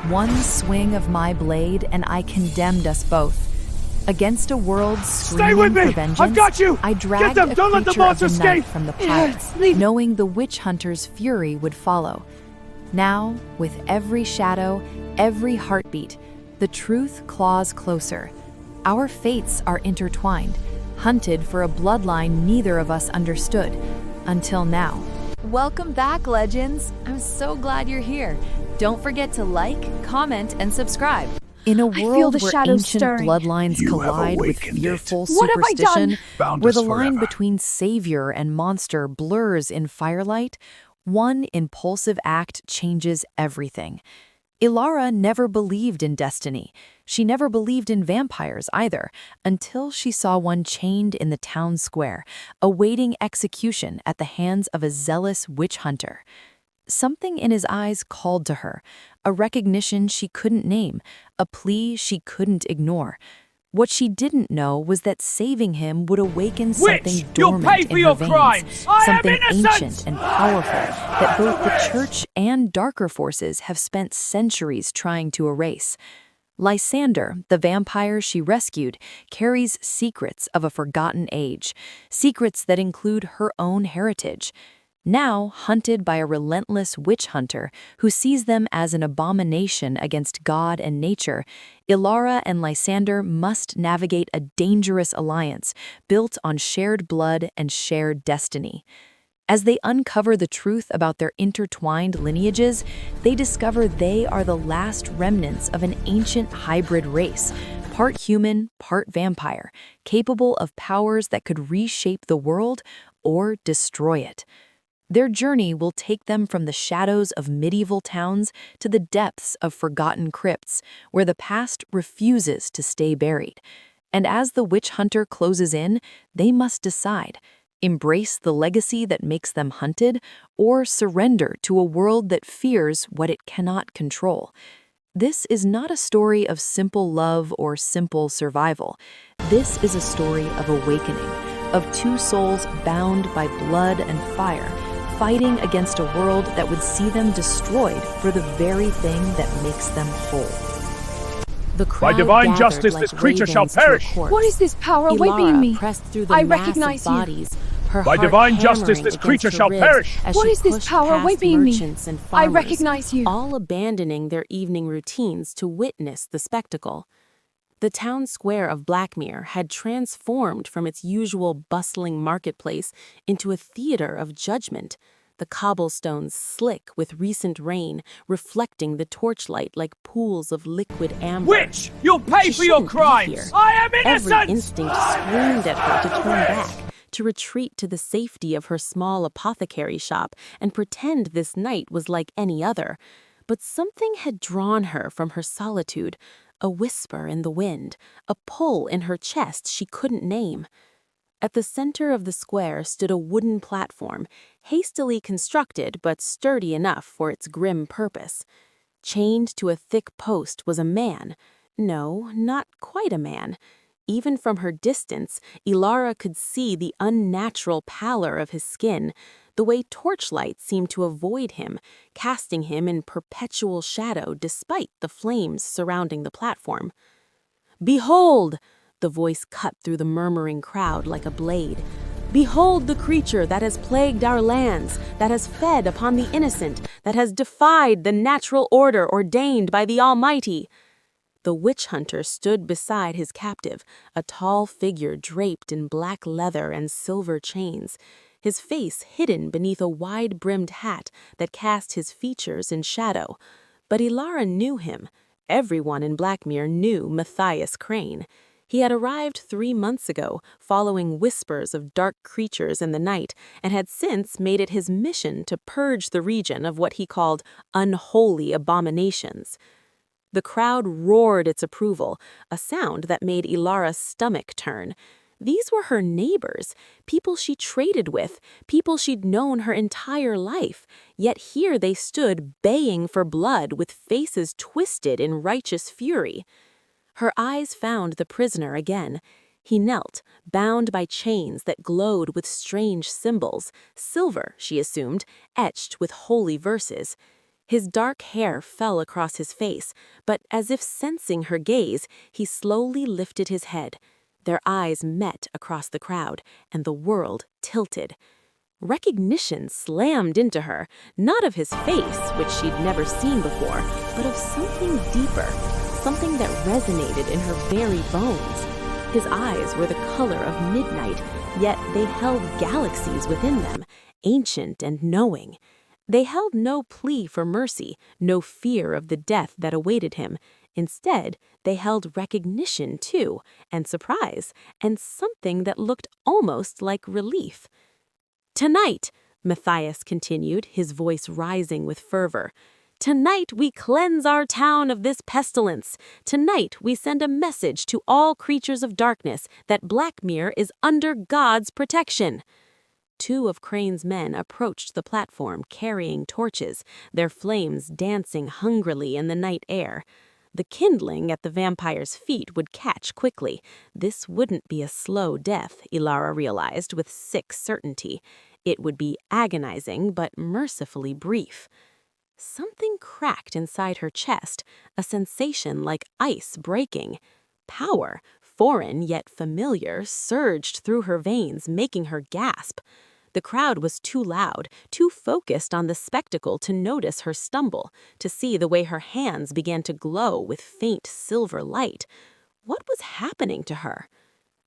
One swing of my blade and I condemned us both. Against a world Stay with screaming me! for vengeance, I've got you! I Get dragged them! a Don't let the creature of monster the night escape! from the pirates, knowing the witch hunter's fury would follow. Now, with every shadow, every heartbeat, the truth claws closer. Our fates are intertwined, hunted for a bloodline neither of us understood, until now. Welcome back, legends! I'm so glad you're here. Don't forget to like, comment, and subscribe. In a world the where shadows ancient stirring. bloodlines You have collide with awakened it. fearful What have I superstition, done? Bound where us the line forever. between savior and monster blurs in firelight, one impulsive act changes everything. Ilara never believed in destiny. She never believed in vampires either, until she saw one chained in the town square, awaiting execution at the hands of a zealous witch hunter. Something in his eyes called to her, a recognition she couldn't name, a plea she couldn't ignore. What she didn't know was that saving him would awaken something You'll dormant pay for in your her veins, crimes! I am something innocent! ancient and powerful that both the church and darker forces have spent centuries trying to erase. Lysander, the vampire she rescued, carries secrets of a forgotten age, secrets that include her own heritage. Now hunted by a relentless witch hunter who sees them as an abomination against God and nature, Ilara and Lysander must navigate a dangerous alliance built on shared blood and shared destiny. As they uncover the truth about their intertwined lineages, they discover they are the last remnants of an ancient hybrid race, part human, part vampire, capable of powers that could reshape the world or destroy it. Their journey will take them from the shadows of medieval towns to the depths of forgotten crypts, where the past refuses to stay buried. And as the witch hunter closes in, they must decide: embrace the legacy that makes them hunted, or surrender to a world that fears what it cannot control. This is not a story of simple love or simple survival. This is a story of awakening, of two souls bound by blood and fire, fighting against a world that would see them destroyed for the very thing that makes them whole. The crowd By divine gathered justice, like this creature shall ravens to a perish. corpse. What is this power Ilara awakening me? pressed through the I mass recognize of you. bodies, her By heart divine hammering justice, this against creature her shall ribs perish. as What she is this pushed power past awakening me? merchants and I farmers, recognize you. all abandoning their evening routines to witness the spectacle. The town square of Blackmere had transformed from its usual bustling marketplace into a theater of judgment, the cobblestones slick with recent rain, reflecting the torchlight like pools of liquid amber. Witch! You'll pay She for your shouldn't be crimes! here. I am Every innocent! instinct screamed at her to turn back, to retreat to the safety of her small apothecary shop and pretend this night was like any other. But something had drawn her from her solitude, a whisper in the wind, a pull in her chest she couldn't name. At the center of the square stood a wooden platform, hastily constructed but sturdy enough for its grim purpose. Chained to a thick post was a man. No, not quite a man. Even from her distance, Ilara could see the unnatural pallor of his skin, the way torchlight seemed to avoid him, casting him in perpetual shadow despite the flames surrounding the platform. "Behold!" The voice cut through the murmuring crowd like a blade. "Behold the creature that has plagued our lands, that has fed upon the innocent, that has defied the natural order ordained by the Almighty." The witch hunter stood beside his captive, a tall figure draped in black leather and silver chains, his face hidden beneath a wide-brimmed hat that cast his features in shadow. But Ilara knew him. Everyone in Blackmere knew Matthias Crane. He had arrived 3 months ago, following whispers of dark creatures in the night, and had since made it his mission to purge the region of what he called unholy abominations. The crowd roared its approval, a sound that made Ilara's stomach turn. These were her neighbors, people she traded with, people she'd known her entire life, yet here they stood baying for blood with faces twisted in righteous fury. Her eyes found the prisoner again. He knelt, bound by chains that glowed with strange symbols, silver, she assumed, etched with holy verses. His dark hair fell across his face, but as if sensing her gaze, he slowly lifted his head. Their eyes met across the crowd, and the world tilted. Recognition slammed into her, not of his face, which she'd never seen before, but of something deeper, something that resonated in her very bones. His eyes were the color of midnight, yet they held galaxies within them, ancient and knowing. They held no plea for mercy, no fear of the death that awaited him. Instead, they held recognition, too, and surprise, and something that looked almost like relief. "Tonight," Matthias continued, his voice rising with fervor, "tonight we cleanse our town of this pestilence. Tonight we send a message to all creatures of darkness that Blackmere is under God's protection." Two of Crane's men approached the platform carrying torches, their flames dancing hungrily in the night air. The kindling at the vampire's feet would catch quickly. This wouldn't be a slow death, Ilara realized with sick certainty. It would be agonizing, but mercifully brief. Something cracked inside her chest, a sensation like ice breaking. Power, foreign yet familiar, surged through her veins, making her gasp. The crowd was too loud, too focused on the spectacle to notice her stumble, to see the way her hands began to glow with faint silver light. What was happening to her?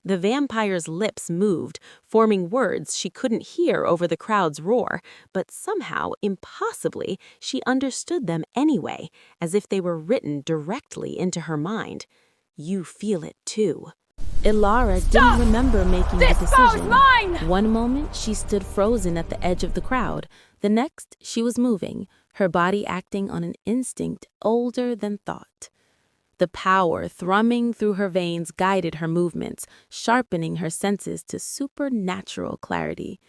The vampire's lips moved, forming words she couldn't hear over the crowd's roar, but somehow, impossibly, she understood them anyway, as if they were written directly into her mind. "You feel it too." Ilara didn't remember making the decision. One moment, she stood frozen at the edge of the crowd. The next, she was moving, her body acting on an instinct older than thought. The power thrumming through her veins guided her movements, sharpening her senses to supernatural clarity.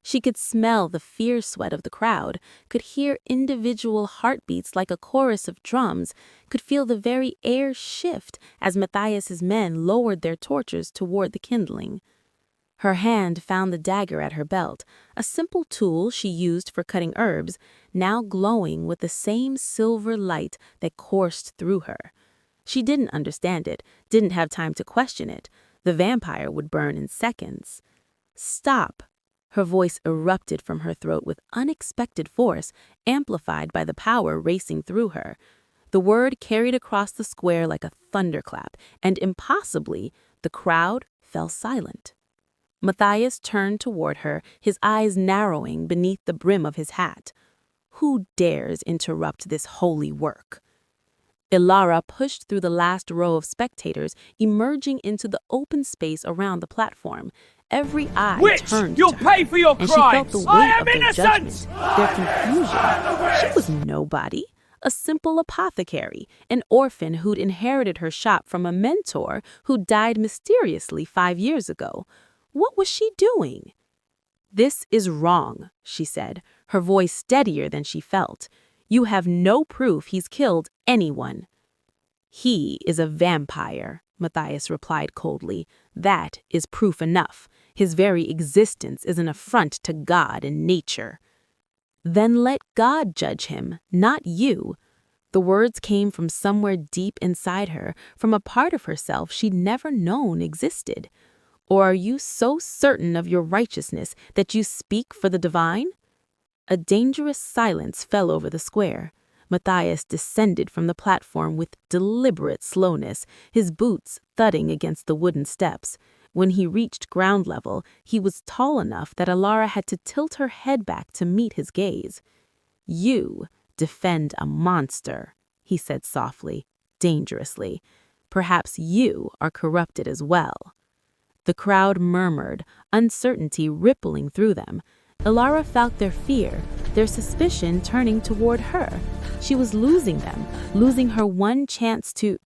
She could smell the fierce sweat of the crowd, could hear individual heartbeats like a chorus of drums, could feel the very air shift as Matthias's men lowered their torches toward the kindling. Her hand found the dagger at her belt, a simple tool she used for cutting herbs, now glowing with the same silver light that coursed through her. She didn't understand it, didn't have time to question it. The vampire would burn in seconds. "Stop!" Her voice erupted from her throat with unexpected force, amplified by the power racing through her. The word carried across the square like a thunderclap, and impossibly, the crowd fell silent. Matthias turned toward her, his eyes narrowing beneath the brim of his hat. "Who dares interrupt this holy work?" Ilara pushed through the last row of spectators, emerging into the open space around the platform. Every eye turned to her, pay for your and she felt the weight of their judgment, their confusion. She was nobody, a simple apothecary, an orphan who'd inherited her shop from a mentor who died mysteriously 5 years ago. What was she doing? "This is wrong," she said, her voice steadier than she felt. "You have no proof he's killed anyone." "He is a vampire," Matthias replied coldly. "That is proof enough. His very existence is an affront to God and nature." "Then let God judge him, not you." The words came from somewhere deep inside her, from a part of herself she'd never known existed. "Or are you so certain of your righteousness that you speak for the divine?" A dangerous silence fell over the square. Matthias descended from the platform with deliberate slowness, his boots thudding against the wooden steps. When he reached ground level, he was tall enough that Ilara had to tilt her head back to meet his gaze. "You defend a monster," he said softly, dangerously. "Perhaps you are corrupted as well." The crowd murmured, uncertainty rippling through them. Ilara felt their fear, their suspicion turning toward her. She was losing them, losing her one chance to...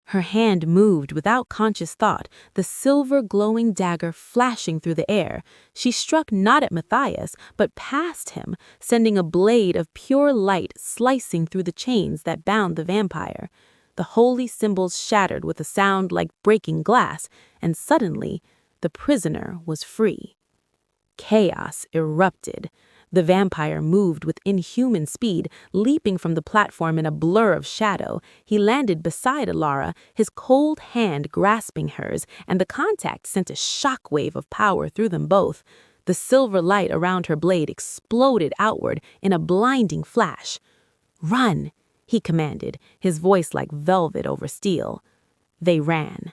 Her hand moved without conscious thought, the silver glowing dagger flashing through the air. She struck not at Matthias, but past him, sending a blade of pure light slicing through the chains that bound the vampire. The holy symbols shattered with a sound like breaking glass, and suddenly the prisoner was free. Chaos erupted. The vampire moved with inhuman speed, leaping from the platform in a blur of shadow. He landed beside Ilara, his cold hand grasping hers, and the contact sent a shockwave of power through them both. The silver light around her blade exploded outward in a blinding flash. "Run!" he commanded, his voice like velvet over steel. They ran.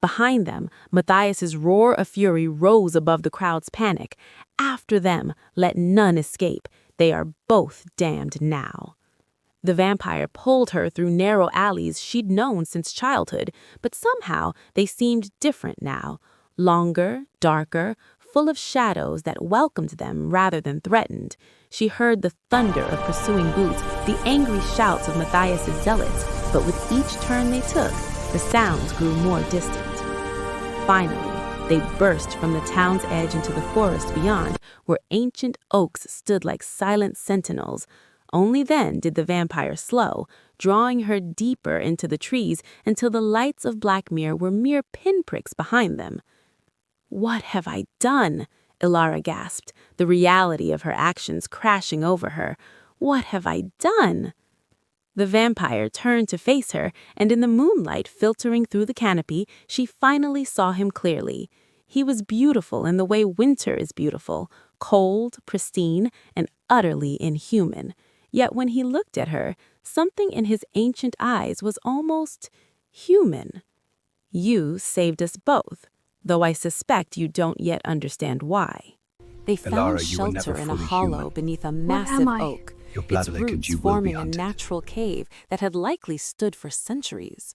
Behind them, Matthias's roar of fury rose above the crowd's panic. "After them, let none escape. They are both damned now." The vampire pulled her through narrow alleys she'd known since childhood, but somehow they seemed different now. Longer, darker, full of shadows that welcomed them rather than threatened. She heard the thunder of pursuing boots, the angry shouts of Matthias's zealots, but with each turn they took, the sounds grew more distant. Finally, they burst from the town's edge into the forest beyond, where ancient oaks stood like silent sentinels. Only then did the vampire slow, drawing her deeper into the trees until the lights of Blackmere were mere pinpricks behind them. "What have I done?" Ilara gasped, the reality of her actions crashing over her. "What have I done?" The vampire turned to face her, and in the moonlight filtering through the canopy, she finally saw him clearly. He was beautiful in the way winter is beautiful, cold, pristine, and utterly inhuman. Yet when he looked at her, something in his ancient eyes was almost human. "You saved us both, though I suspect you don't yet understand why." They found Ilara, you were shelter never in a fully hollow human. beneath a What massive am I? oak, Your blood its lineage, roots you will forming be a hunted. natural cave that had likely stood for centuries.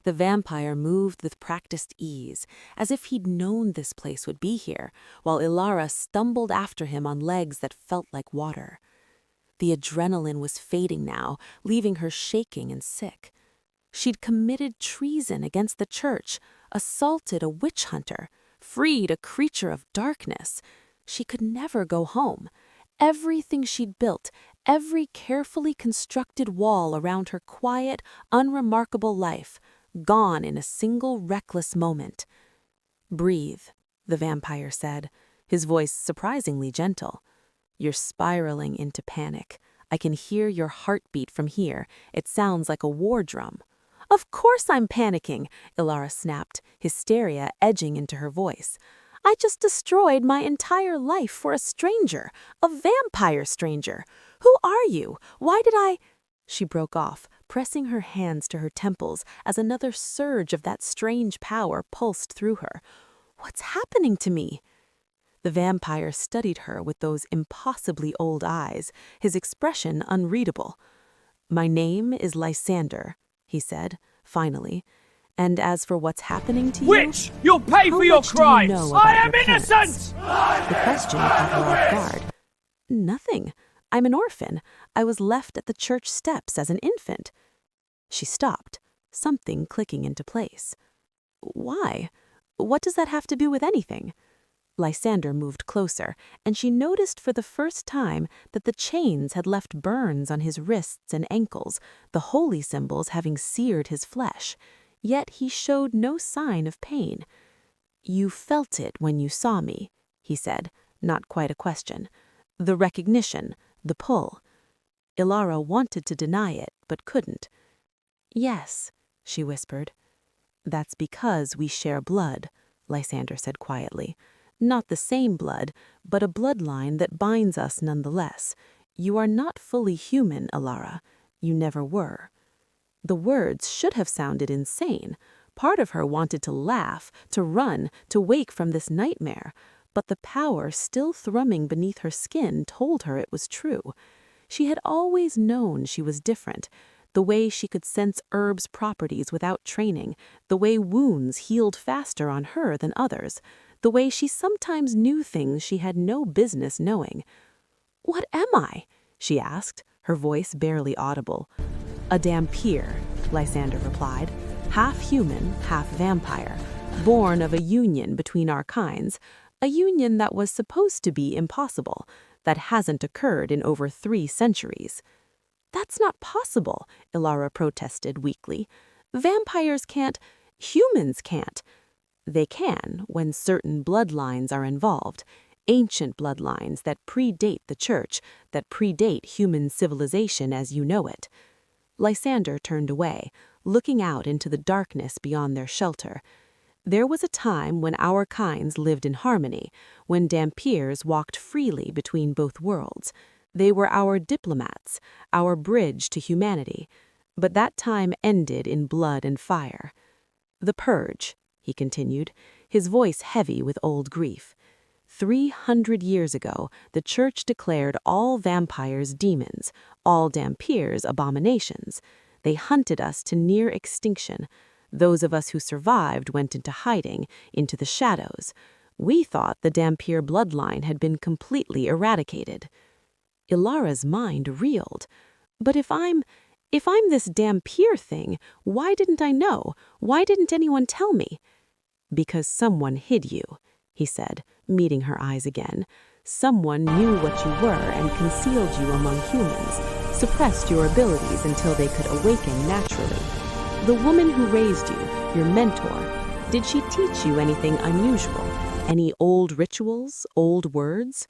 The vampire moved with practiced ease, as if he'd known this place would be here, while Ilara stumbled after him on legs that felt like water. The adrenaline was fading now, leaving her shaking and sick. She'd committed treason against the church, assaulted a witch hunter, freed a creature of darkness. She could never go home. Everything she'd built, every carefully constructed wall around her quiet, unremarkable life, gone in a single reckless moment. "Breathe," the vampire said, his voice surprisingly gentle. "You're spiraling into panic. I can hear your heartbeat from here. It sounds like a war drum." "Of course I'm panicking," Ilara snapped, hysteria edging into her voice. "I just destroyed my entire life for a stranger, a vampire stranger. Who are you? Why did I—" She broke off, pressing her hands to her temples as another surge of that strange power pulsed through her. "What's happening to me?" The vampire studied her with those impossibly old eyes, his expression unreadable. "My name is Lysander," he said, finally. "And as for what's happening to you... Witch! You'll pay how for your much do you crimes! know I about am your parents?" innocent! The question caught her off guard. "Nothing. I'm an orphan. I was left at the church steps as an infant." She stopped, something clicking into place. "Why? What does that have to do with anything?" Lysander moved closer, and she noticed for the first time that the chains had left burns on his wrists and ankles, the holy symbols having seared his flesh. Yet he showed no sign of pain. "You felt it when you saw me," he said, not quite a question. "The recognition, the pull." Ilara wanted to deny it, but couldn't. "Yes," she whispered. "That's because we share blood," Lysander said quietly. "Not the same blood, but a bloodline that binds us nonetheless. You are not fully human, Ilara. You never were." The words should have sounded insane. Part of her wanted to laugh, to run, to wake from this nightmare. But the power still thrumming beneath her skin told her it was true. She had always known she was different. The way she could sense herbs' properties without training, the way wounds healed faster on her than others, the way she sometimes knew things she had no business knowing. "What am I?" she asked, her voice barely audible. "A Dhampir," Lysander replied, "half human, half vampire, born of a union between our kinds, a union that was supposed to be impossible, that hasn't occurred in over 3 centuries. "That's not possible," Ilara protested weakly. "Vampires can't, humans can't." "They can when certain bloodlines are involved. ancient bloodlines that predate the church, that predate human civilization as you know it. Lysander turned away, looking out into the darkness beyond their shelter. There was a time when our kinds lived in harmony, when Dampiers walked freely between both worlds. They were our diplomats, our bridge to humanity. But that time ended in blood and fire. The Purge, he continued, his voice heavy with old grief. 300 years ago, the church declared all vampires demons, all Dampiers abominations. They hunted us to near extinction. Those of us who survived went into hiding, into the shadows. We thought the Dampier bloodline had been completely eradicated. Ilara's mind reeled. But if I'm this Dampier thing, why didn't I know? Why didn't anyone tell me? Because someone hid you, he said, meeting her eyes again. Someone knew what you were and concealed you among humans, suppressed your abilities until they could awaken naturally. The woman who raised you, your mentor, did she teach you anything unusual? Any old rituals, old words?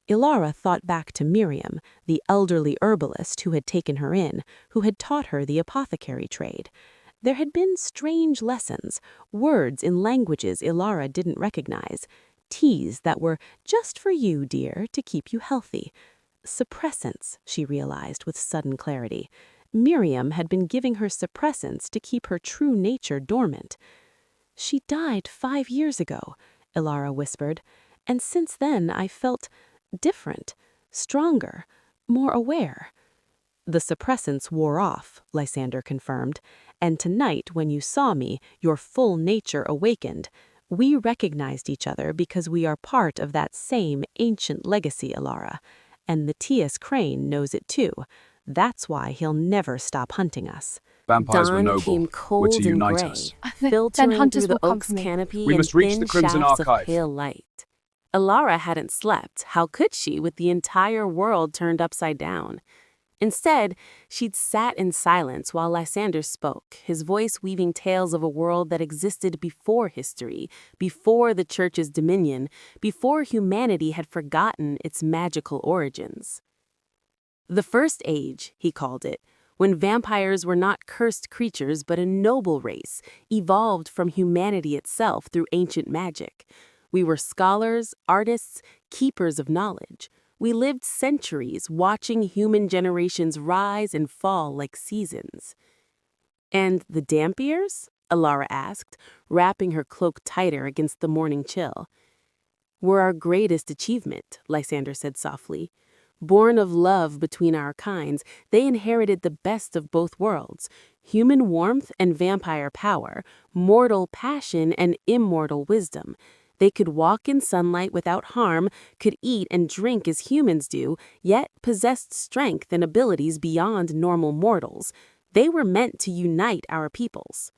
Ilara thought back to Miriam, the elderly herbalist who had taken her in, who had taught her the apothecary trade. There had been strange lessons, words in languages Ilara didn't recognize, teas that were just for you, dear, to keep you healthy. Suppressants, she realized with sudden clarity. Miriam had been giving her suppressants to keep her true nature dormant. She died 5 years ago, Ilara whispered, and since then I felt different, stronger, more aware. The suppressants wore off, Lysander confirmed, and tonight when you saw me, your full nature awakened. We recognized each other because we are part of that same ancient legacy, Ilara, and Matthias Crane knows it too. That's why he'll never stop hunting us. Vampires were Dawn noble. came We're cold to and unite gray, us. filtering hunters through the will come oak's for me. canopy We and must reach thin the Crimson shafts Archive. of pale light. Ilara hadn't slept. How could she, with the entire world turned upside down? Instead, she'd sat in silence while Lysander spoke, his voice weaving tales of a world that existed before history, before the church's dominion, before humanity had forgotten its magical origins. The First Age, he called it, when vampires were not cursed creatures but a noble race, evolved from humanity itself through ancient magic. We were scholars, artists, keepers of knowledge. We lived centuries watching human generations rise and fall like seasons. And the Dampiers? Ilara asked, wrapping her cloak tighter against the morning chill. Were our greatest achievement, Lysander said softly. Born of love between our kinds, they inherited the best of both worlds, human warmth and vampire power, mortal passion and immortal wisdom. They could walk in sunlight without harm, could eat and drink as humans do, yet possessed strength and abilities beyond normal mortals. They were meant to unite our peoples.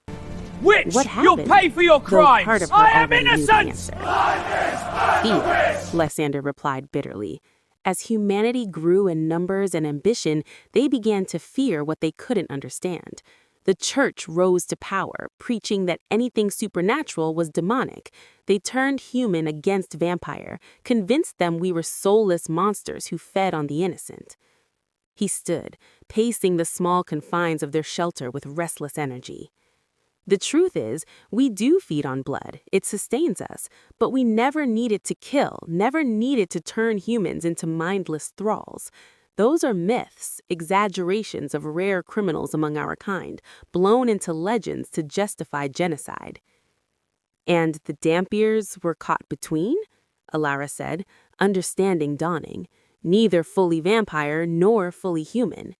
Witch, What you'll happened? pay for your Though crimes! part of her I am already knew the innocent! answer. Fear, Lysander replied bitterly. As humanity grew in numbers and ambition, they began to fear what they couldn't understand. The church rose to power, preaching that anything supernatural was demonic. They turned human against vampire, convinced them we were soulless monsters who fed on the innocent. He stood, pacing the small confines of their shelter with restless energy. The truth is, we do feed on blood. It sustains us, but we never needed to kill, never needed to turn humans into mindless thralls. Those are myths, exaggerations of rare criminals among our kind, blown into legends to justify genocide. And the Dampiers were caught between? Ilara said, understanding dawning. Neither fully vampire nor fully human.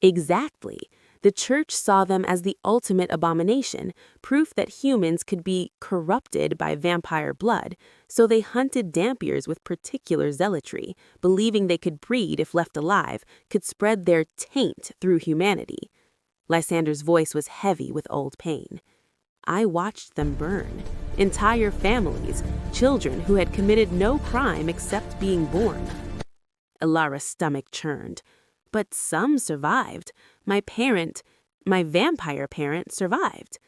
Exactly. The church saw them as the ultimate abomination, proof that humans could be corrupted by vampire blood, so they hunted Dampiers with particular zealotry, believing they could breed if left alive, could spread their taint through humanity. Lysander's voice was heavy with old pain. I watched them burn. Entire families, children who had committed no crime except being born. Ilara's stomach churned. But some survived. My vampire parent, survived.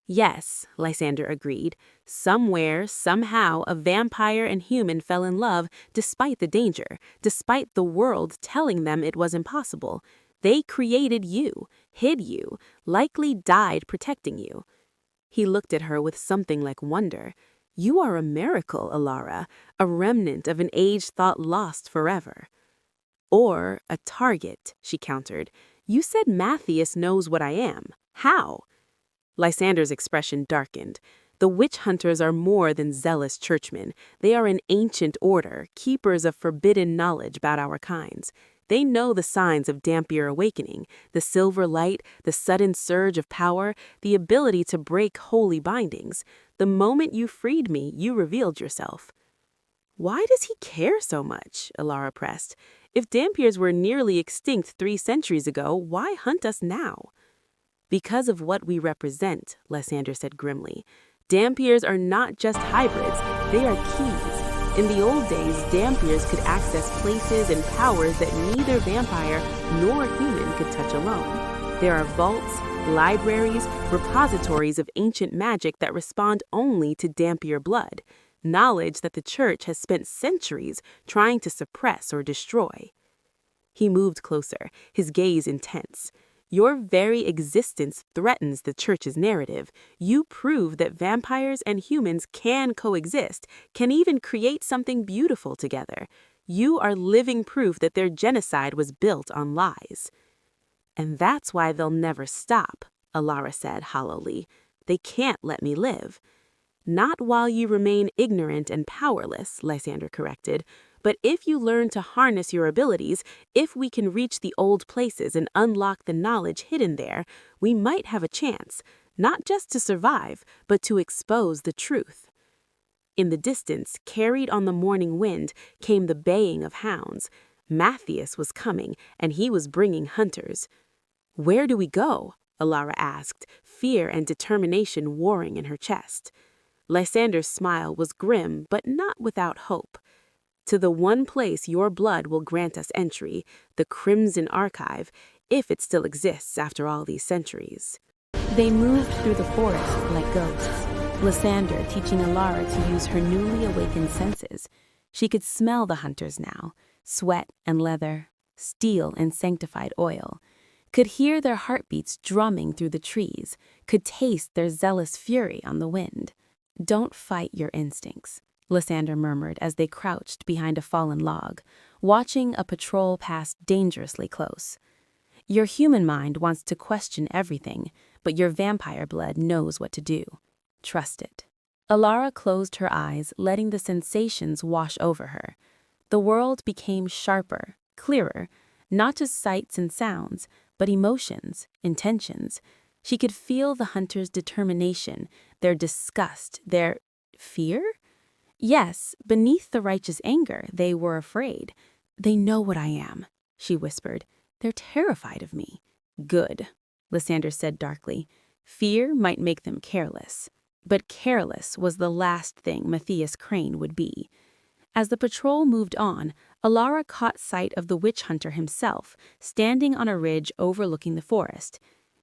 Yes, Lysander agreed. Somewhere, somehow, a vampire and human fell in love despite the danger, despite the world telling them it was impossible. They created you, hid you, likely died protecting you. He looked at her with something like wonder. You are a miracle, Alara, a remnant of an age thought lost forever. Or a target, she countered. You said Matthias knows what I am. How? Lysander's expression darkened. The witch hunters are more than zealous churchmen. They are an ancient order, keepers of forbidden knowledge about our kinds. They know the signs of Dampier awakening, the silver light, the sudden surge of power, the ability to break holy bindings. The moment you freed me, you revealed yourself. Why does he care so much? Alara pressed. If Dampiers were nearly extinct 3 centuries ago, why hunt us now? Because of what we represent, Lysander said grimly. Dampiers are not just hybrids, they are keys. In the old days, Dampiers could access places and powers that neither vampire nor human could touch alone. There are vaults, libraries, repositories of ancient magic that respond only to Dampier blood, knowledge that the Church has spent centuries trying to suppress or destroy. He moved closer, his gaze intense. Your very existence threatens the Church's narrative. You prove that vampires and humans can coexist, can even create something beautiful together. You are living proof that their genocide was built on lies. And that's why they'll never stop, Alara said hollowly. They can't let me live. Not while you remain ignorant and powerless, Lysander corrected. But if you learn to harness your abilities, if we can reach the old places and unlock the knowledge hidden there, we might have a chance, not just to survive, but to expose the truth. In the distance, carried on the morning wind, came the baying of hounds. Matthias was coming, and he was bringing hunters. Where do we go? Alara asked, fear and determination warring in her chest. Lysander's smile was grim, but not without hope. To the one place your blood will grant us entry, the Crimson Archive, if it still exists after all these centuries. They moved through the forest like ghosts, Lysander teaching Alara to use her newly awakened senses. She could smell the hunters now, sweat and leather, steel and sanctified oil, could hear their heartbeats drumming through the trees, could taste their zealous fury on the wind. Don't fight your instincts, Lysander murmured as they crouched behind a fallen log, watching a patrol pass dangerously close. Your human mind wants to question everything, but your vampire blood knows what to do. Trust it. Alara closed her eyes, letting the sensations wash over her. The world became sharper, clearer, not just sights and sounds, but emotions, intentions. She could feel the hunters' determination, their disgust, their fear? Yes, beneath the righteous anger, they were afraid. They know what I am, she whispered. They're terrified of me. Good, Lysander said darkly. Fear might make them careless. But careless was the last thing Matthias Crane would be. As the patrol moved on, Alara caught sight of the witch hunter himself, standing on a ridge overlooking the forest.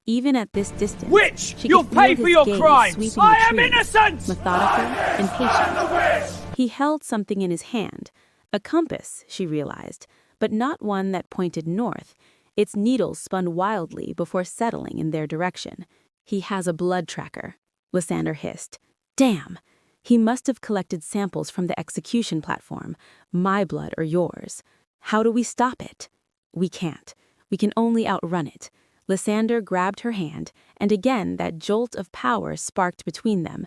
Even at this distance, Witch, she you'll could feel pay for his your gaze crimes! sweeping I the am trees, innocent! methodical and patient. He held something in his hand, a compass, she realized, but not one that pointed north. Its needles spun wildly before settling in their direction. He has a blood tracker, Lysander hissed. Damn! He must have collected samples from the execution platform, my blood or yours. How do we stop it? We can't. We can only outrun it. Lysander grabbed her hand, and again that jolt of power sparked between them.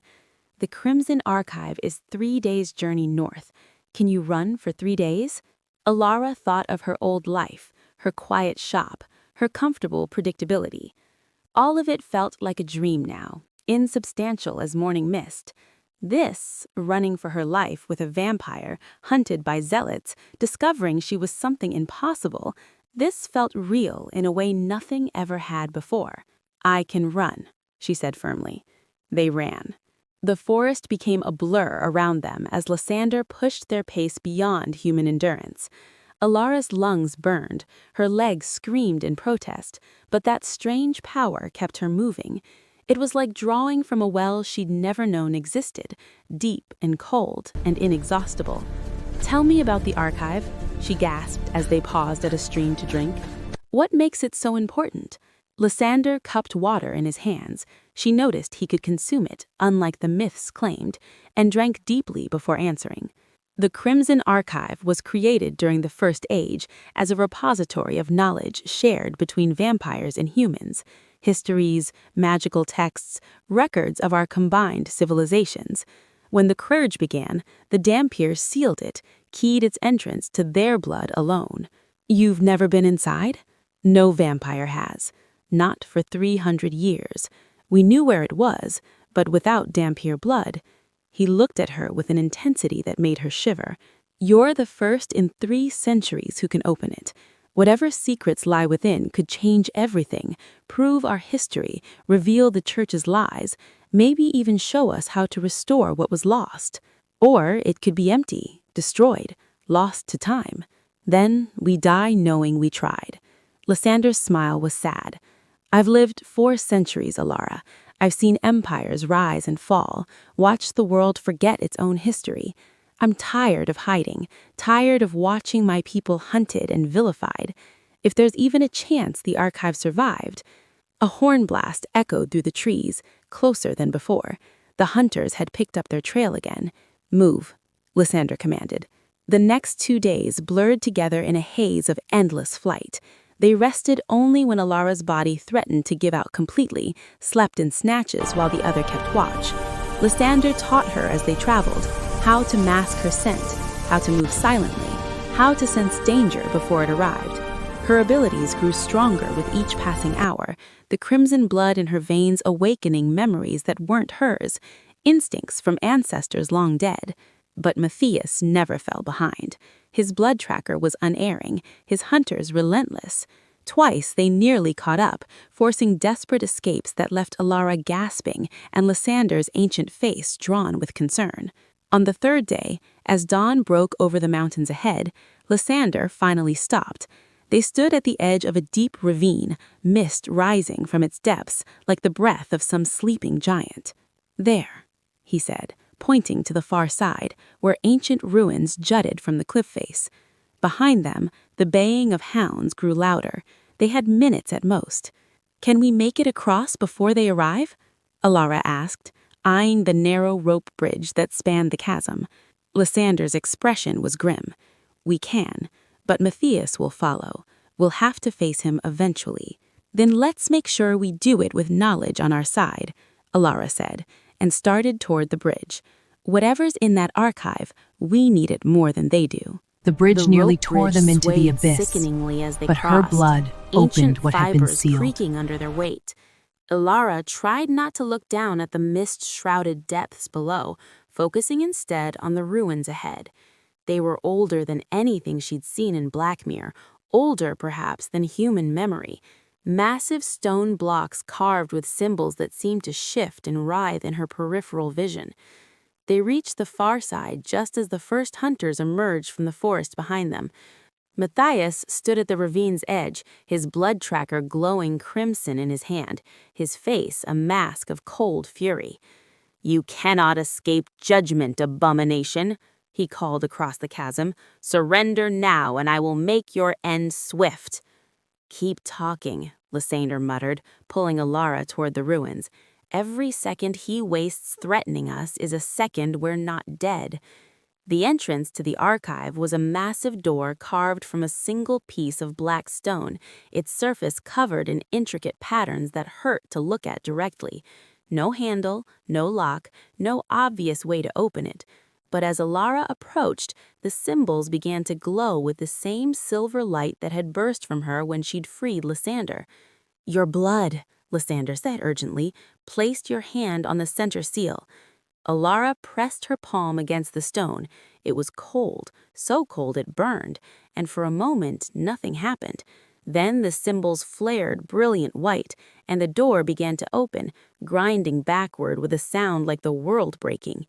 The Crimson Archive is 3 days' journey north. Can you run for 3 days? Alara thought of her old life, her quiet shop, her comfortable predictability. All of it felt like a dream now, insubstantial as morning mist. This, running for her life with a vampire, hunted by zealots, discovering she was something impossible, this felt real in a way nothing ever had before. I can run, she said firmly. They ran. The forest became a blur around them as Lysander pushed their pace beyond human endurance. Alara's lungs burned, her legs screamed in protest, but that strange power kept her moving. It was like drawing from a well she'd never known existed, deep and cold and inexhaustible. "Tell me about the archive," she gasped as they paused at a stream to drink. "What makes it so important?" Lysander cupped water in his hands. She noticed he could consume it, unlike the myths claimed, and drank deeply before answering. The Crimson Archive was created during the First Age as a repository of knowledge shared between vampires and humans. Histories, magical texts, records of our combined civilizations. When the Purge began, the Dampiers sealed it, keyed its entrance to their blood alone. "You've never been inside?" "No vampire has. Not for 300 years. We knew where it was, but without Dampier blood." He looked at her with an intensity that made her shiver. "You're the first in 3 centuries who can open it. Whatever secrets lie within could change everything, prove our history, reveal the church's lies, maybe even show us how to restore what was lost. Or it could be empty, destroyed, lost to time. Then we die knowing we tried." Lysander's smile was sad. "I've lived 4 centuries, Alara. I've seen empires rise and fall, watched the world forget its own history. I'm tired of hiding, tired of watching my people hunted and vilified. If there's even a chance the archive survived." A horn blast echoed through the trees, closer than before. The hunters had picked up their trail again. "Move," Lysander commanded. The next 2 days blurred together in a haze of endless flight. They rested only when Alara's body threatened to give out completely, slept in snatches while the other kept watch. Lysander taught her as they traveled how to mask her scent, how to move silently, how to sense danger before it arrived. Her abilities grew stronger with each passing hour, the crimson blood in her veins awakening memories that weren't hers, instincts from ancestors long dead. But Matthias never fell behind. His blood tracker was unerring, his hunters relentless. Twice they nearly caught up, forcing desperate escapes that left Alara gasping and Lysander's ancient face drawn with concern. On the 3rd day, as dawn broke over the mountains ahead, Lysander finally stopped. They stood at the edge of a deep ravine, mist rising from its depths like the breath of some sleeping giant. "There," he said, pointing to the far side, where ancient ruins jutted from the cliff face. Behind them, the baying of hounds grew louder. They had minutes at most. "Can we make it across before they arrive?" Alara asked, eyeing the narrow rope bridge that spanned the chasm. Lysander's expression was grim. "We can, but Matthias will follow. We'll have to face him eventually. Then let's make sure we do it with knowledge on our side," Alara said, and started toward the bridge. "Whatever's in that archive, we need it more than they do." The bridge nearly rope tore bridge them into the swayed abyss, sickeningly as they but her crossed, blood opened ancient what had been fibers sealed. creaking under their weight. Alara tried not to look down at the mist-shrouded depths below, focusing instead on the ruins ahead. They were older than anything she'd seen in Blackmere, older perhaps than human memory. Massive stone blocks carved with symbols that seemed to shift and writhe in her peripheral vision. They reached the far side just as the first hunters emerged from the forest behind them. Matthias stood at the ravine's edge, his blood tracker glowing crimson in his hand, his face a mask of cold fury. "You cannot escape judgment, abomination," he called across the chasm. "Surrender now, and I will make your end swift." "Keep talking," Lysander muttered, pulling Alara toward the ruins. "Every second he wastes threatening us is a second we're not dead." The entrance to the archive was a massive door carved from a single piece of black stone, its surface covered in intricate patterns that hurt to look at directly. No handle, no lock, no obvious way to open it. But as Alara approached, the symbols began to glow with the same silver light that had burst from her when she'd freed Lysander. "Your blood," Lysander said urgently, "placed your hand on the center seal." Alara pressed her palm against the stone. It was cold, so cold it burned, and for a moment nothing happened. Then the symbols flared brilliant white, and the door began to open, grinding backward with a sound like the world breaking.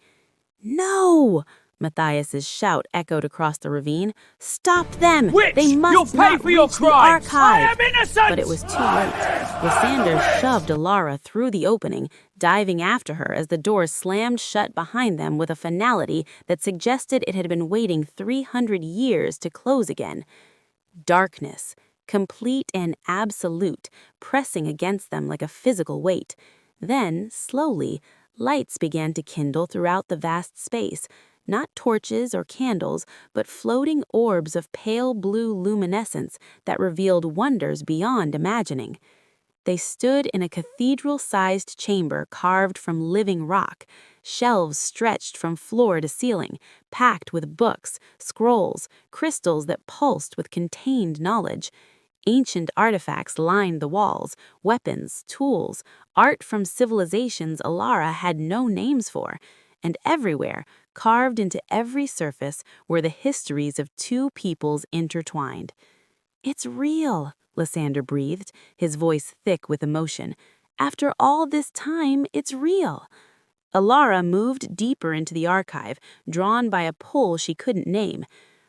"No!" Matthias's shout echoed across the ravine. "Stop them! Witch! They must You'll pay not for your reach the crimes! I archive!" am innocent! But it was too late. Lysander shoved Alara through the opening, diving after her as the doors slammed shut behind them with a finality that suggested it had been waiting 300 years to close again. Darkness, complete and absolute, pressing against them like a physical weight. Then, slowly, lights began to kindle throughout the vast space, not torches or candles, but floating orbs of pale blue luminescence that revealed wonders beyond imagining. They stood in a cathedral-sized chamber carved from living rock, shelves stretched from floor to ceiling, packed with books, scrolls, crystals that pulsed with contained knowledge. Ancient artifacts lined the walls, weapons, tools, art from civilizations Alara had no names for, and everywhere, carved into every surface, were the histories of two peoples intertwined. "It's real," Lysander breathed, his voice thick with emotion. "After all this time, it's real." Alara moved deeper into the archive, drawn by a pull she couldn't name.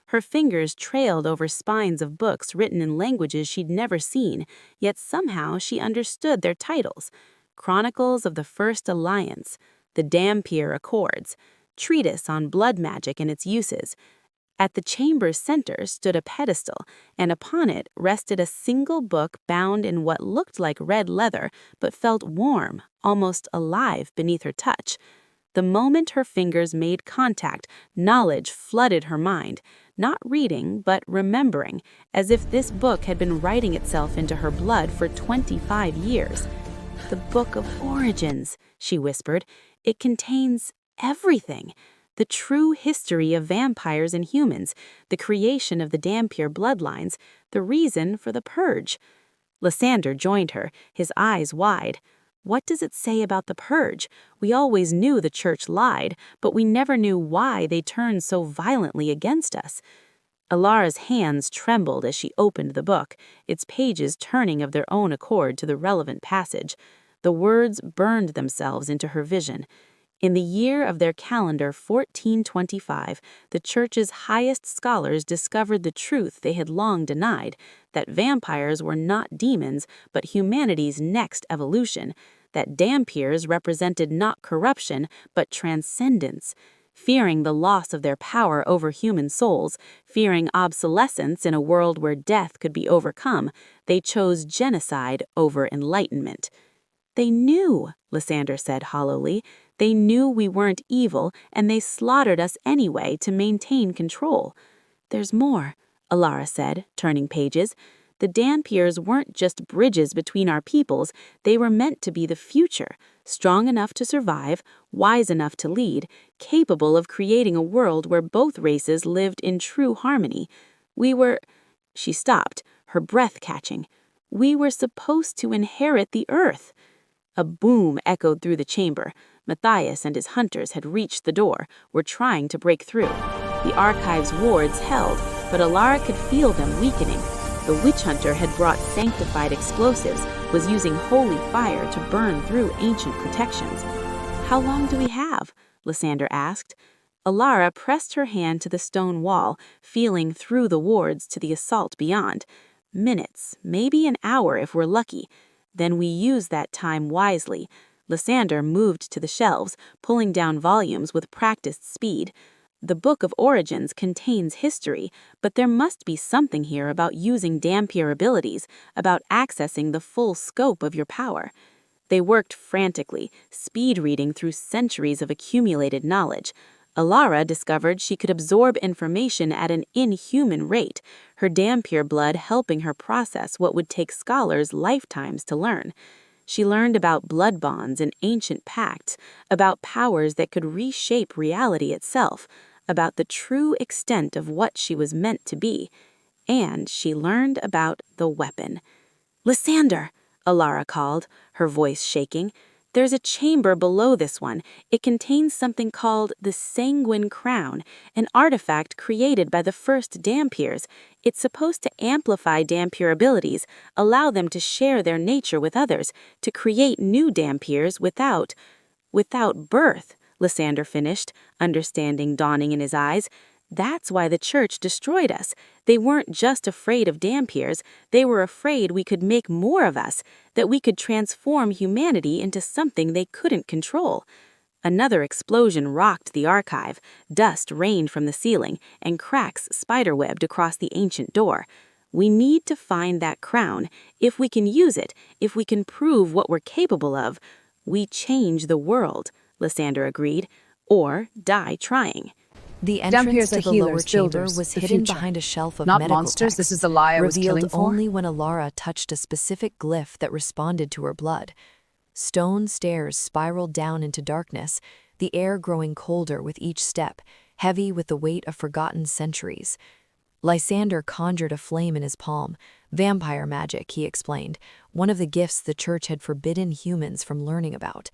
Her fingers trailed over spines of books written in languages she'd never seen, yet somehow she understood their titles. Chronicles of the First Alliance, the Dampier Accords, Treatise on Blood Magic and its Uses. At the chamber's center stood a pedestal, and upon it rested a single book bound in what looked like red leather, but felt warm, almost alive beneath her touch. The moment her fingers made contact, knowledge flooded her mind, not reading, but remembering, as if this book had been writing itself into her blood for 25 years. "The Book of Origins," she whispered. "It contains everything. The true history of vampires and humans, the creation of the Dampier bloodlines, the reason for the purge." Lysander joined her, his eyes wide. "What does it say about the purge? We always knew the church lied, but we never knew why they turned so violently against us." Alara's hands trembled as she opened the book, its pages turning of their own accord to the relevant passage. The words burned themselves into her vision. In the year of their calendar 1425, the church's highest scholars discovered the truth they had long denied, that vampires were not demons, but humanity's next evolution, that Dampiers represented not corruption, but transcendence. Fearing the loss of their power over human souls, fearing obsolescence in a world where death could be overcome, they chose genocide over enlightenment. "They knew," Lysander said hollowly. "They knew we weren't evil, and they slaughtered us anyway to maintain control." "There's more," Alara said, turning pages. "The Dampiers weren't just bridges between our peoples, they were meant to be the future, strong enough to survive, wise enough to lead, capable of creating a world where both races lived in true harmony. We were—" She stopped, her breath catching. "We were supposed to inherit the earth." A boom echoed through the chamber. Matthias and his hunters had reached the door, were trying to break through. The archive's wards held, but Alara could feel them weakening. The witch hunter had brought sanctified explosives, was using holy fire to burn through ancient protections. "How long do we have?" Lysander asked. Alara pressed her hand to the stone wall, feeling through the wards to the assault beyond. "Minutes, maybe an hour if we're lucky. Then we use that time wisely." Lysander moved to the shelves, pulling down volumes with practiced speed. "The Book of Origins contains history, but there must be something here about using Dampier abilities, about accessing the full scope of your power." They worked frantically, speed reading through centuries of accumulated knowledge. Alara discovered she could absorb information at an inhuman rate, her Dampier blood helping her process what would take scholars lifetimes to learn. She learned about blood bonds and ancient pacts, about powers that could reshape reality itself, about the true extent of what she was meant to be. And she learned about the weapon. "Lysander!" Alara called, her voice shaking. "There's a chamber below this one. It contains something called the Sanguine Crown, an artifact created by the first Dampiers. It's supposed to amplify Dampier abilities, allow them to share their nature with others, to create new Dampiers without birth," Lysander finished, understanding dawning in his eyes. That's why the church destroyed us. They weren't just afraid of Dampiers, they were afraid we could make more of us, that we could transform humanity into something they couldn't control. Another explosion rocked the archive, dust rained from the ceiling, and cracks spiderwebbed across the ancient door. We need to find that crown. If we can use it, if we can prove what we're capable of, we change the world, Lysander agreed, or die trying. The entrance Dampiers to are the healers, lower chamber builders, was the hidden future. behind a shelf of Not medical monsters, texts, this is the lie I was revealed killing for. only when Alara touched a specific glyph that responded to her blood. Stone stairs spiraled down into darkness, the air growing colder with each step, heavy with the weight of forgotten centuries. Lysander conjured a flame in his palm. Vampire magic, he explained, one of the gifts the church had forbidden humans from learning about.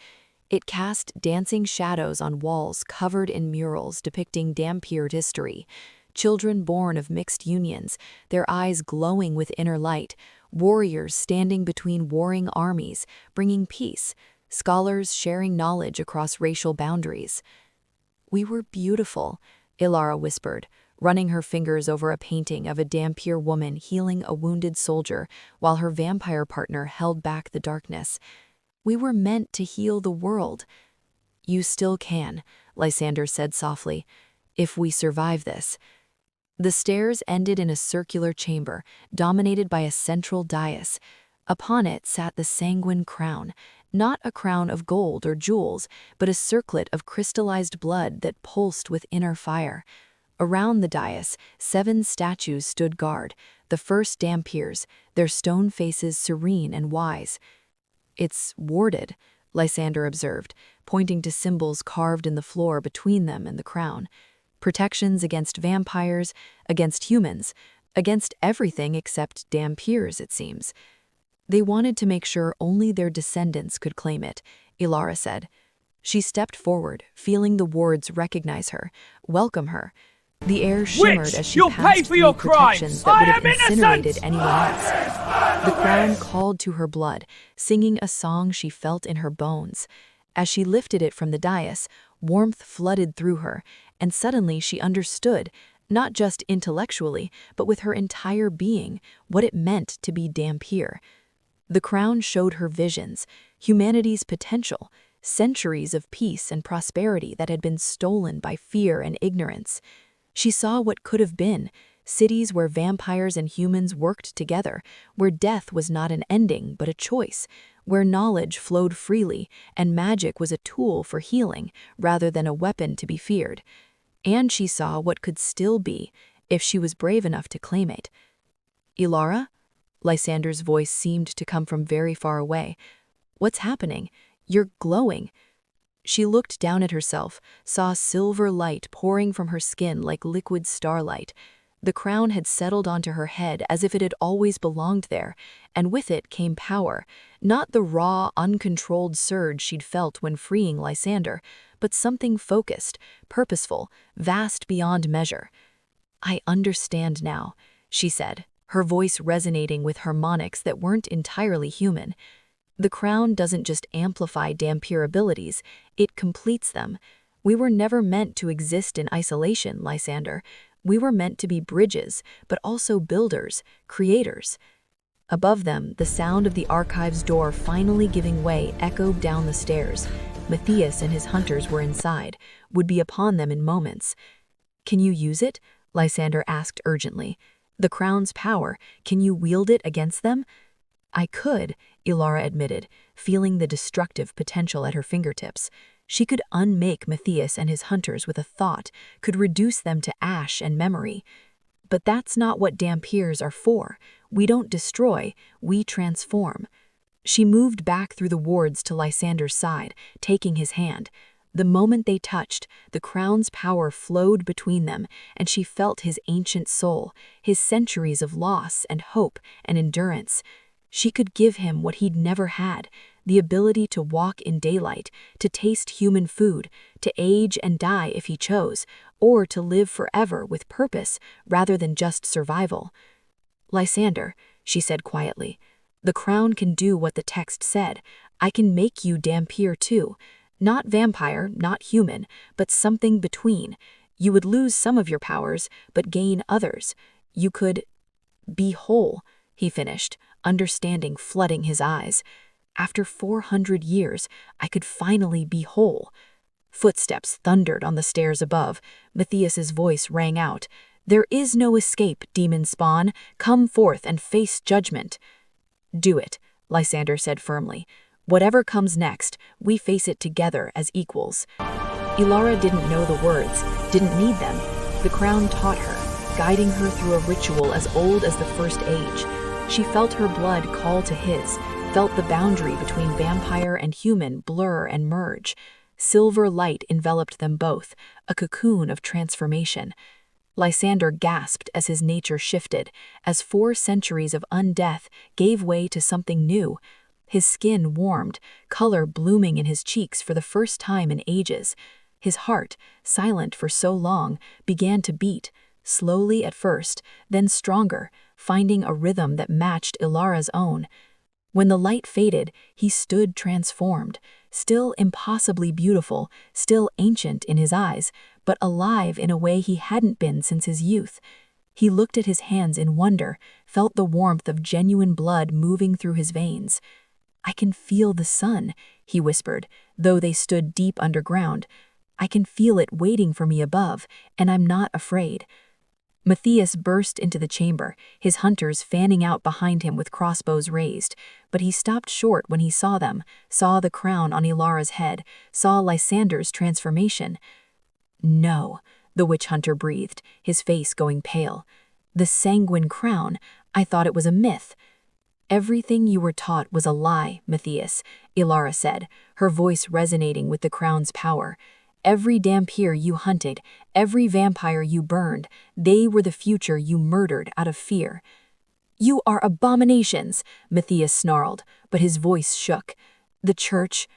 It cast dancing shadows on walls covered in murals depicting Dampiered history. Children born of mixed unions, their eyes glowing with inner light, warriors standing between warring armies, bringing peace, scholars sharing knowledge across racial boundaries. "We were beautiful," Ilara whispered, running her fingers over a painting of a Dampier woman healing a wounded soldier while her vampire partner held back the darkness. "We were meant to heal the world." "You still can," Lysander said softly, "if we survive this." The stairs ended in a circular chamber, dominated by a central dais. Upon it sat the sanguine crown, not a crown of gold or jewels, but a circlet of crystallized blood that pulsed with inner fire. Around the dais, 7 statues stood guard, the first Dampiers, their stone faces serene and wise. "It's warded," Lysander observed, pointing to symbols carved in the floor between them and the crown. Protections against vampires, against humans, against everything except Dampiers, it seems. "They wanted to make sure only their descendants could claim it," Ilara said. She stepped forward, feeling the wards recognize her, welcome her. The air shimmered as she passed through protections that would have incinerated anyone else. The crown called to her blood, singing a song she felt in her bones. As she lifted it from the dais, warmth flooded through her, and suddenly she understood, not just intellectually, but with her entire being, what it meant to be Dampier. The crown showed her visions, humanity's potential, centuries of peace and prosperity that had been stolen by fear and ignorance. She saw what could have been, cities where vampires and humans worked together, where death was not an ending but a choice, where knowledge flowed freely and magic was a tool for healing rather than a weapon to be feared. And she saw what could still be if she was brave enough to claim it. "Ilara?" Lysander's voice seemed to come from very far away. "What's happening? You're glowing." She looked down at herself, saw silver light pouring from her skin like liquid starlight. The crown had settled onto her head as if it had always belonged there, and with it came power, not the raw, uncontrolled surge she'd felt when freeing Lysander, but something focused, purposeful, vast beyond measure. "I understand now," she said, her voice resonating with harmonics that weren't entirely human. "The crown doesn't just amplify Dampier abilities, it completes them. We were never meant to exist in isolation, Lysander. We were meant to be bridges, but also builders, creators." Above them, the sound of the archive's door finally giving way echoed down the stairs. Matthias and his hunters were inside, would be upon them in moments. "Can you use it?" Lysander asked urgently. "The crown's power, can you wield it against them?" "I could," Ilara admitted, feeling the destructive potential at her fingertips. She could unmake Matthias and his hunters with a thought, could reduce them to ash and memory. But that's not what Dampiers are for. We don't destroy, we transform. She moved back through the wards to Lysander's side, taking his hand. The moment they touched, the crown's power flowed between them, and she felt his ancient soul, his centuries of loss and hope and endurance. She could give him what he'd never had, the ability to walk in daylight, to taste human food, to age and die if he chose, or to live forever with purpose rather than just survival. "Lysander," she said quietly, "the crown can do what the text said. I can make you Dampier too. Not vampire, not human, but something between. You would lose some of your powers, but gain others. You could be whole, he finished, understanding flooding his eyes. After 400 years, I could finally be whole. Footsteps thundered on the stairs above. Matthias's voice rang out. There is no escape, demon spawn. Come forth and face judgment. Do it, Lysander said firmly. Whatever comes next, we face it together as equals. Ilara didn't know the words, didn't need them. The crown taught her, guiding her through a ritual as old as the First Age. She felt her blood call to his, felt the boundary between vampire and human blur and merge. Silver light enveloped them both, a cocoon of transformation. Lysander gasped as his nature shifted, as 4 centuries of undeath gave way to something new. His skin warmed, color blooming in his cheeks for the first time in ages. His heart, silent for so long, began to beat, slowly at first, then stronger, finding a rhythm that matched Ilara's own. When the light faded, he stood transformed, still impossibly beautiful, still ancient in his eyes, but alive in a way he hadn't been since his youth. He looked at his hands in wonder, felt the warmth of genuine blood moving through his veins. I can feel the sun, he whispered, though they stood deep underground. I can feel it waiting for me above, and I'm not afraid. Matthias burst into the chamber, his hunters fanning out behind him with crossbows raised, but he stopped short when he saw them, saw the crown on Ilara's head, saw Lysander's transformation. No, the witch hunter breathed, his face going pale. The sanguine crown, I thought it was a myth. Everything you were taught was a lie, Matthias, Ilara said, her voice resonating with the crown's power. Every dhampir you hunted, every vampire you burned, they were the future you murdered out of fear. You are abominations, Matthias snarled, but his voice shook. The church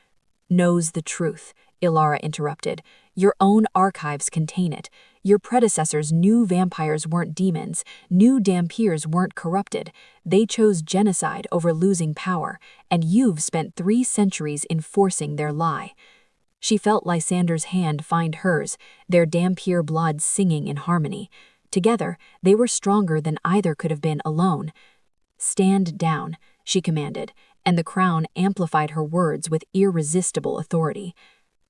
knows the truth, Ilara interrupted. Your own archives contain it. Your predecessors knew vampires weren't demons, knew dhampirs weren't corrupted. They chose genocide over losing power, and you've spent 3 centuries enforcing their lie. She felt Lysander's hand find hers, their dhampir blood singing in harmony. Together, they were stronger than either could have been alone. Stand down, she commanded, and the crown amplified her words with irresistible authority.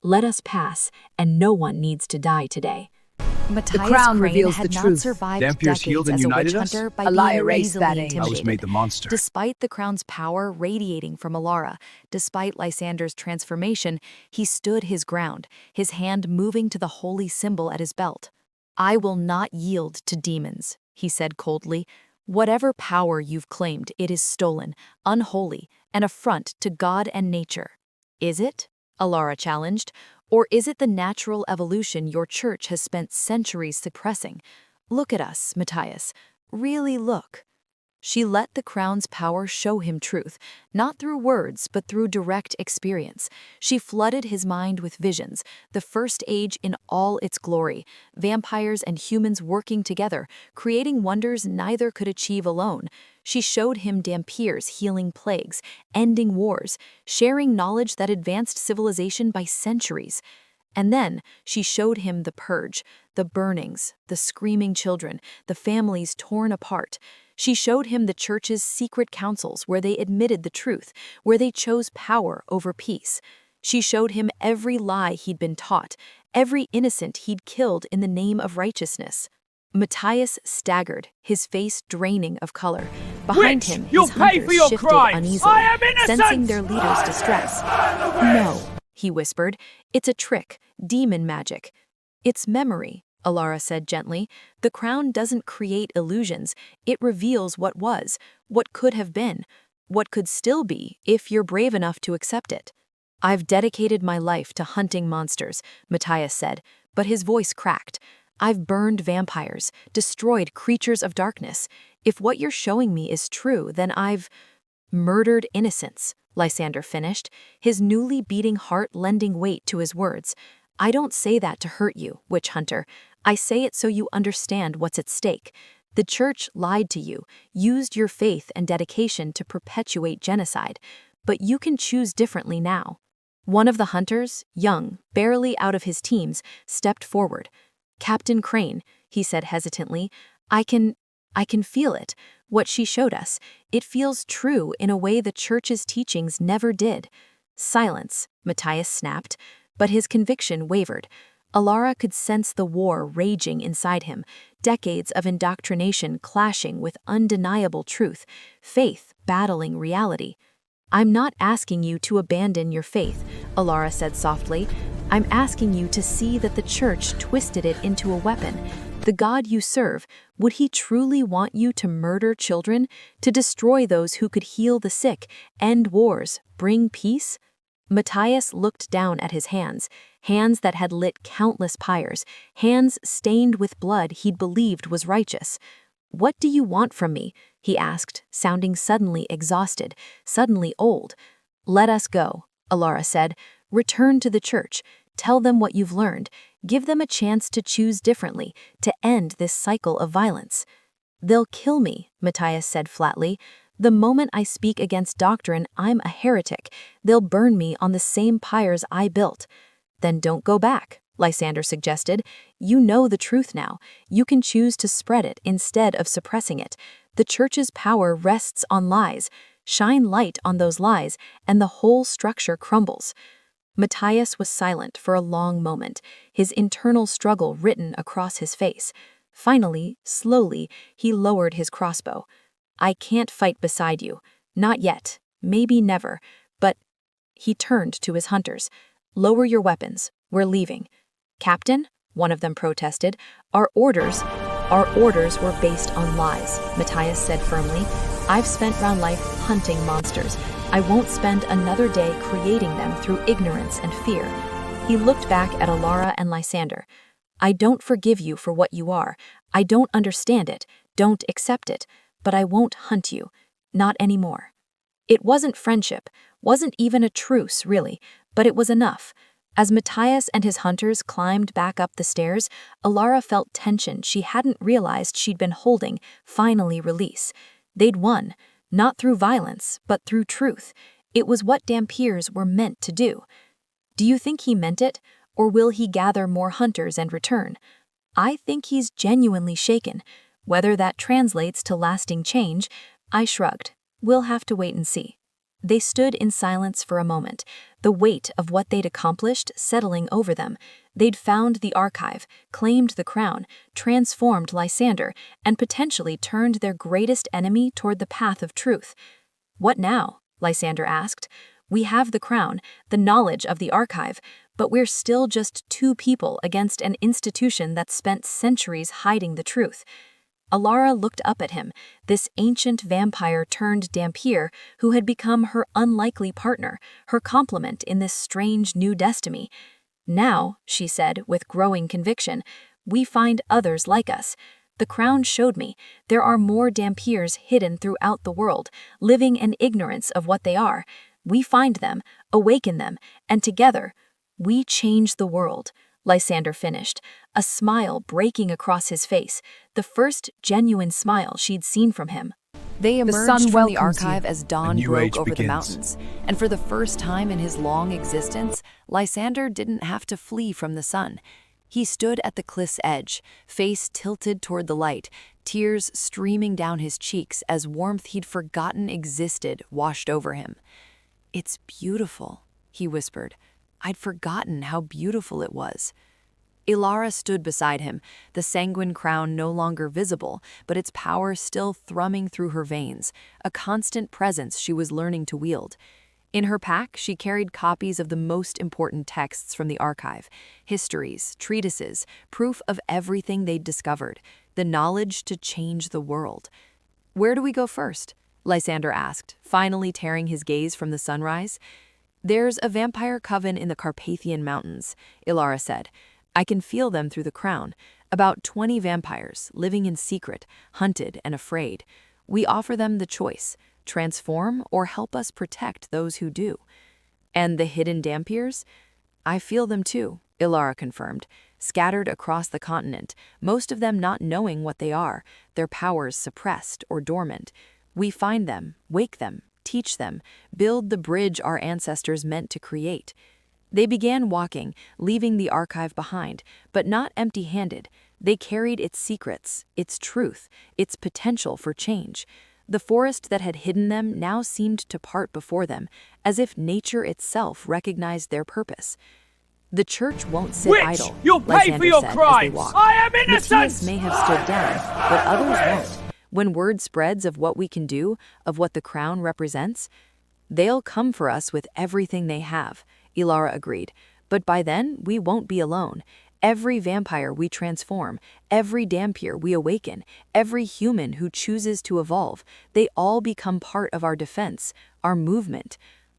Let us pass, and no one needs to die today. The crown reveals the had not truth. survived Dhampirs decades healed and as a united witch us? hunter by A lie being erased easily that age. I was intimidated. made the monster. Despite the crown's power radiating from Ilara, despite Lysander's transformation, he stood his ground, his hand moving to the holy symbol at his belt. I will not yield to demons, he said coldly. Whatever power you've claimed, it is stolen, unholy, an affront to God and nature. Is it? Ilara challenged. Or is it the natural evolution your church has spent centuries suppressing? Look at us, Matthias. Really look. She let the crown's power show him truth, not through words, but through direct experience. She flooded his mind with visions, the First Age in all its glory, vampires and humans working together, creating wonders neither could achieve alone. She showed him dhampirs healing plagues, ending wars, sharing knowledge that advanced civilization by centuries. And then she showed him the purge, the burnings, the screaming children, the families torn apart. She showed him the church's secret councils where they admitted the truth, where they chose power over peace. She showed him every lie he'd been taught, every innocent he'd killed in the name of righteousness. Matthias staggered, his face draining of color. Behind Witch, him, you'll his pay hunters for your shifted crimes. uneasily, I am innocent! sensing their leader's distress. No, he whispered. It's a trick, demon magic. It's memory, Ilara said gently. The crown doesn't create illusions. It reveals what was, what could have been, what could still be if you're brave enough to accept it. I've dedicated my life to hunting monsters, Matthias said, but his voice cracked. I've burned vampires, destroyed creatures of darkness. If what you're showing me is true, then I've murdered innocents, Lysander finished, his newly beating heart lending weight to his words. I don't say that to hurt you, witch hunter. I say it so you understand what's at stake. The church lied to you, used your faith and dedication to perpetuate genocide, but you can choose differently now. One of the hunters, young, barely out of his teens, stepped forward. "Captain Crane," he said hesitantly, I can feel it. What she showed us. It feels true in a way the church's teachings never did." "Silence," Matthias snapped, but his conviction wavered. Alara could sense the war raging inside him, decades of indoctrination clashing with undeniable truth, faith battling reality. "I'm not asking you to abandon your faith," Alara said softly. "I'm asking you to see that the church twisted it into a weapon. The God you serve, would he truly want you to murder children, to destroy those who could heal the sick, end wars, bring peace?" Matthias looked down at his hands, hands that had lit countless pyres, hands stained with blood he'd believed was righteous. "What do you want from me?" he asked, sounding suddenly exhausted, suddenly old. "Let us go," Alara said. "Return to the church. Tell them what you've learned. Give them a chance to choose differently, to end this cycle of violence." "They'll kill me," Matthias said flatly. "The moment I speak against doctrine, I'm a heretic. They'll burn me on the same pyres I built." "Then don't go back," Lysander suggested. "You know the truth now. You can choose to spread it instead of suppressing it. The church's power rests on lies. Shine light on those lies, and the whole structure crumbles." Matthias was silent for a long moment, his internal struggle written across his face. Finally, slowly, he lowered his crossbow. "I can't fight beside you. Not yet. Maybe never. But—" He turned to his hunters. "Lower your weapons. We're leaving." "Captain," one of them protested, Our orders were based on lies," Matthias said firmly. "I've spent round life hunting monsters. I won't spend another day creating them through ignorance and fear." He looked back at Alara and Lysander. "I don't forgive you for what you are. I don't understand it, don't accept it, but I won't hunt you. Not anymore." It wasn't friendship, wasn't even a truce, really, but it was enough. As Matthias and his hunters climbed back up the stairs, Alara felt tension she hadn't realized she'd been holding finally release. They'd won, not through violence, but through truth. It was what Dampiers were meant to do. Do you think he meant it, or will he gather more hunters and return? I think he's genuinely shaken. Whether that translates to lasting change, I shrugged. We'll have to wait and see. They stood in silence for a moment, the weight of what they'd accomplished settling over them. They'd found the archive, claimed the crown, transformed Lysander, and potentially turned their greatest enemy toward the path of truth. "What now?" Lysander asked. "We have the crown, the knowledge of the archive, but we're still just two people against an institution that spent centuries hiding the truth." Alara looked up at him, this ancient vampire turned Dampier who had become her unlikely partner, her complement in this strange new destiny. "Now," she said with growing conviction, "we find others like us. The crown showed me there are more Dampiers hidden throughout the world, living in ignorance of what they are. We find them, awaken them, and together, we change the world." Lysander finished, a smile breaking across his face, the first genuine smile she'd seen from him. They emerged from the archive as dawn broke over the mountains, and for the first time in his long existence, Lysander didn't have to flee from the sun. He stood at the cliff's edge, face tilted toward the light, tears streaming down his cheeks as warmth he'd forgotten existed washed over him. "It's beautiful," he whispered. "I'd forgotten how beautiful it was." Alara stood beside him, the sanguine crown no longer visible, but its power still thrumming through her veins, a constant presence she was learning to wield. In her pack, she carried copies of the most important texts from the archive, histories, treatises, proof of everything they'd discovered, the knowledge to change the world. "Where do we go first?" Lysander asked, finally tearing his gaze from the sunrise. "There's a vampire coven in the Carpathian Mountains," Alara said. "I can feel them through the crown. About 20 vampires, living in secret, hunted and afraid. We offer them the choice, transform or help us protect those who do." "And the hidden Dampiers?" "I feel them too," Alara confirmed, scattered across the continent, most of them not knowing what they are, their powers suppressed or dormant. We find them, wake them, teach them, build the bridge our ancestors meant to create. They began walking, leaving the archive behind, but not empty-handed. They carried its secrets, its truth, its potential for change. The forest that had hidden them now seemed to part before them, as if nature itself recognized their purpose. The church won't sit idle, you'll pay Lysander for your said crimes. as they walked. I am innocent! Matthias may have stood down, but others won't. When word spreads of what we can do, of what the crown represents, they'll come for us with everything they have, Ilara agreed. But by then, we won't be alone. Every vampire we transform, every Dhampir we awaken, every human who chooses to evolve, they all become part of our defense, our movement.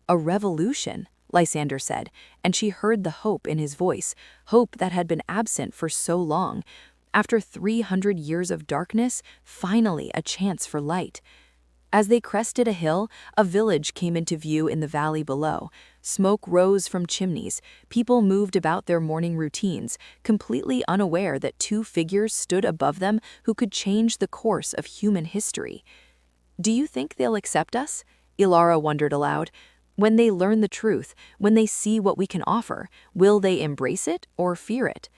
A revolution, Lysander said, and she heard the hope in his voice, hope that had been absent for so long. After 300 years of darkness, finally a chance for light. As they crested a hill, a village came into view in the valley below. Smoke rose from chimneys. People moved about their morning routines, completely unaware that two figures stood above them who could change the course of human history. "Do you think they'll accept us?" Ilara wondered aloud. "When they learn the truth, when they see what we can offer, will they embrace it or fear it?"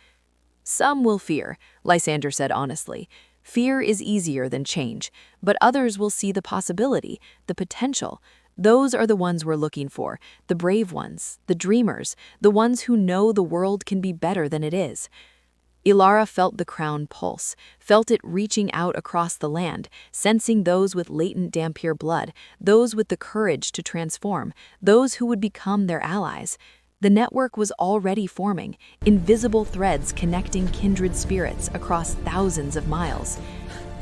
"Some will fear," Lysander said honestly. "Fear is easier than change, but others will see the possibility, the potential. Those are the ones we're looking for, the brave ones, the dreamers, the ones who know the world can be better than it is." Ilara felt the crown pulse, felt it reaching out across the land, sensing those with latent Dhampir blood, those with the courage to transform, those who would become their allies. The network was already forming, invisible threads connecting kindred spirits across thousands of miles.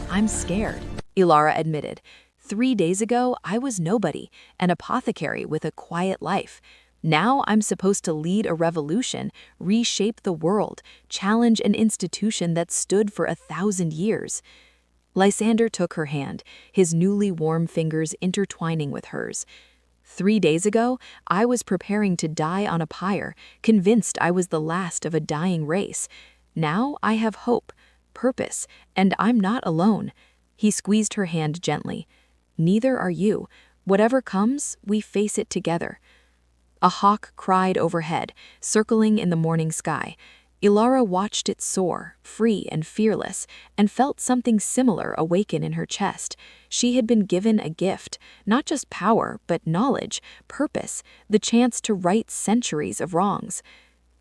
"I'm scared," Ilara admitted. 3 days ago, I was nobody, an apothecary with a quiet life. Now I'm supposed to lead a revolution, reshape the world, challenge an institution that stood for 1,000 years. Lysander took her hand, his newly warm fingers intertwining with hers. 3 days ago, I was preparing to die on a pyre, convinced I was the last of a dying race. Now I have hope, purpose, and I'm not alone. He squeezed her hand gently. Neither are you. Whatever comes, we face it together. A hawk cried overhead, circling in the morning sky. Ilara watched it soar, free and fearless, and felt something similar awaken in her chest. She had been given a gift, not just power, but knowledge, purpose, the chance to right centuries of wrongs.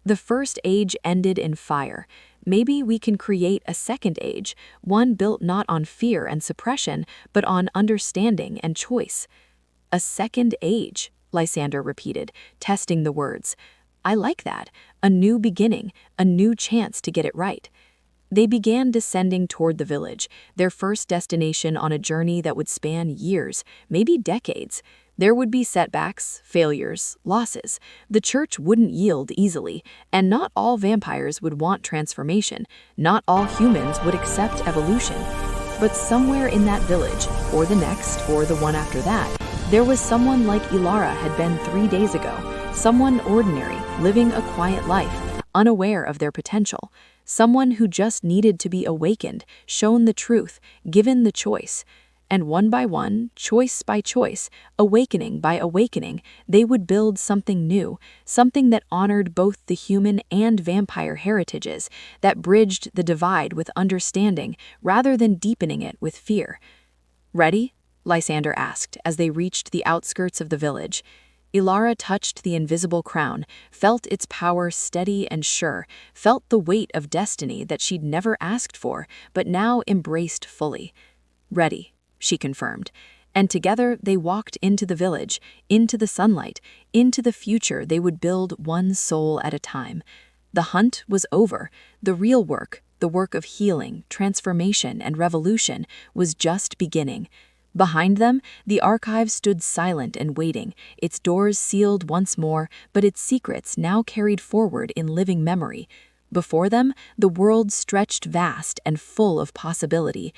The first age ended in fire. Maybe we can create a second age, one built not on fear and suppression, but on understanding and choice. A second age, Lysander repeated, testing the words. I like that. A new beginning, a new chance to get it right. They began descending toward the village, their first destination on a journey that would span years, maybe decades. There would be setbacks, failures, losses. The church wouldn't yield easily, and not all vampires would want transformation. Not all humans would accept evolution. But somewhere in that village, or the next, or the one after that, there was someone like Ilara had been 3 days ago, someone ordinary, living a quiet life, unaware of their potential, someone who just needed to be awakened, shown the truth, given the choice. And one by one, choice by choice, awakening by awakening, they would build something new, something that honored both the human and vampire heritages, that bridged the divide with understanding rather than deepening it with fear. "Ready?" Lysander asked as they reached the outskirts of the village. Ilara touched the invisible crown, felt its power steady and sure, felt the weight of destiny that she'd never asked for, but now embraced fully. "Ready," she confirmed. And together they walked into the village, into the sunlight, into the future they would build one soul at a time. The hunt was over. The real work, the work of healing, transformation, and revolution, was just beginning. Behind them, the archive stood silent and waiting, its doors sealed once more, but its secrets now carried forward in living memory. Before them, the world stretched vast and full of possibility.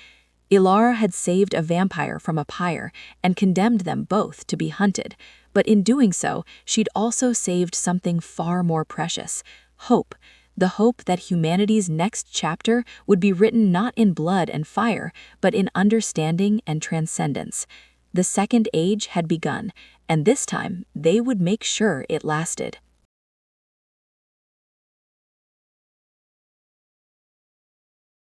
Ilara had saved a vampire from a pyre and condemned them both to be hunted, but in doing so, she'd also saved something far more precious: hope. The hope that humanity's next chapter would be written not in blood and fire, but in understanding and transcendence. The second age had begun, and this time they would make sure it lasted.